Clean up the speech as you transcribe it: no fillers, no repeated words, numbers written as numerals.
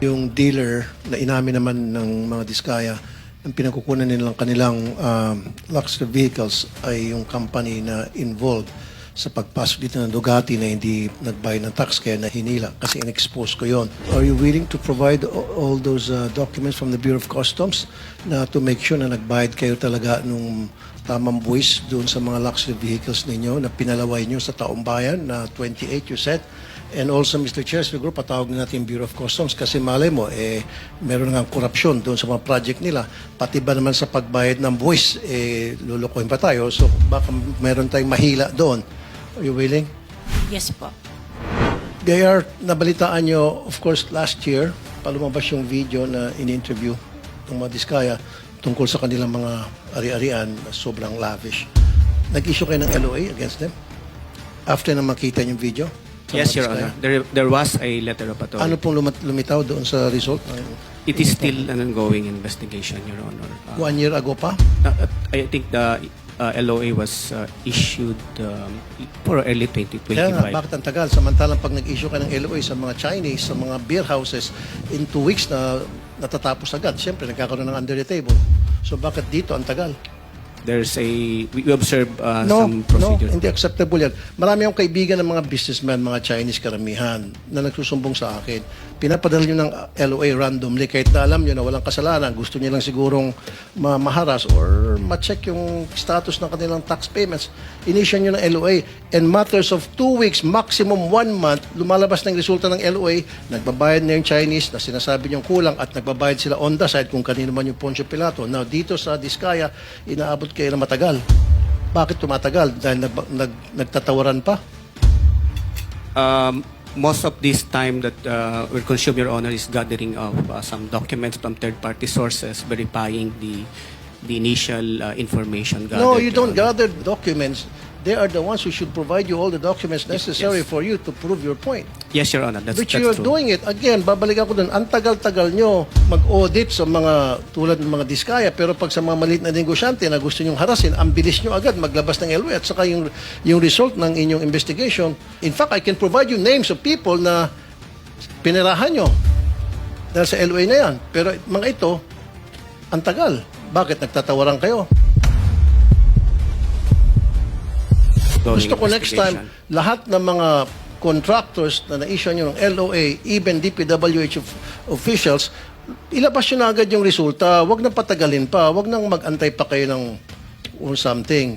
Yung dealer na inamin naman ng mga Diskaya, ang pinagkukunan nilang kanilang luxury vehicles ay yung company na involved sa pagpasok dito ng Ducati na hindi nagbayad ng tax kaya nahinila kasi in-expose ko yon. Are you willing to provide all those documents from the Bureau of Customs na to make sure na nagbayad kayo talaga nung tamang buwis doon sa mga luxury vehicles ninyo na pinalaway nyo sa taong bayan na 28 you said? And also, Mr. Chair, siguro patawag na natin yung Bureau of Customs kasi malay mo, meron nga korupsyon doon sa mga project nila. Pati ba naman sa pagbayad ng buwis, lulukuhin pa tayo. So baka meron tayong mahila doon. Are you willing? Yes po. Gayar, nabalitaan nyo, of course, last year, palumabas yung video na in-interview ng mga Diskaya tungkol sa kanilang mga ari-arian na sobrang lavish. Nag-issue kayo ng LOA against them? After na makita yung video? Yes, Your Honor. There was a letter of authority. Ano pong lumitaw doon sa result? It is still an ongoing investigation, Your Honor. 1 year ago pa? I think the LOA was issued for early Kaya nga, 2025. bakit ang tagal? Samantalang pag nag-issue ka ng LOA sa mga Chinese, sa mga beer houses, in 2 weeks na natatapos agad. Siyempre, nagkakaroon ng under the table. So bakit dito ang tagal? There's we observe some procedure. No, hindi acceptable yan. Marami akong kaibigan ng mga businessmen, mga Chinese karamihan, na nagsusumbong sa akin. Pinapadala nyo ng LOA randomly kahit na alam nyo na walang kasalanan. Gusto nyo lang sigurong maharas or ma-check yung status ng kanilang tax payments. Inisyan nyo ng LOA. In matters of 2 weeks, maximum 1 month, lumalabas ng resulta ng LOA, nagbabayad na yung Chinese na sinasabi nyong kulang at nagbabayad sila on the side kung kanino man yung Poncio Pilato. Now, dito sa Diskaya, inaabot kayo na matagal. Bakit tumatagal? Dahil nagtatawaran pa? Most of this time that will consume, Your Honor, is gathering of some documents from third-party sources verifying the initial information gathered. No, you don't gather documents. They are the ones who should provide you all the documents necessary Yes. for you to prove your point. Yes, Your Honor. That's Which you are true. doing it. Again, babalik ako dun. Ang tagal-tagal nyo mag-audit sa mga tulad ng mga Diskaya. Pero pag sa mga maliit na negosyante na gusto nyong harasin, ang bilis nyo agad maglabas ng LOA at saka yung result ng inyong investigation. In fact, I can provide you names of people na pinirahan nyo dahil sa LOA na yan. Pero mga ito, ang tagal. Bakit nagtatawaran kayo? Gusto ko next time, lahat ng mga contractors na na-issue nyo ng LOA, even DPWH officials, ilabas nyo na agad yung resulta. Huwag nang patagalin pa. Huwag nang mag-antay pa kayo ng or something.